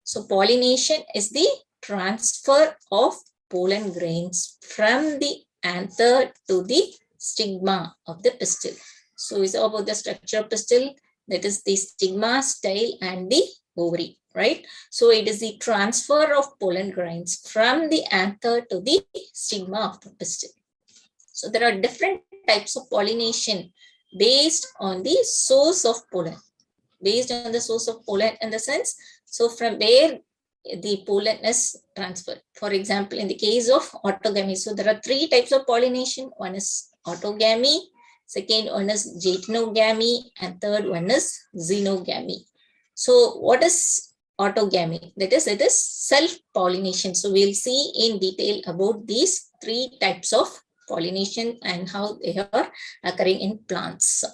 So pollination is the transfer of pollen grains from the anther to the stigma of the pistil. So it's about the structure of pistil, that is the stigma, style, and the ovary, right? So it is the transfer of pollen grains from the anther to the stigma of the pistil. So there are different types of pollination based on the source of pollen. Based on the source of pollen in the sense, so from where the pollen is transferred. For example, in the case of autogamy, so there are three types of pollination. One is autogamy, second one is jejunogamy, and third one is xenogamy. So what is autogamy? That is, it is self-pollination. So we'll see in detail about these three types of pollination and how they are occurring in plants.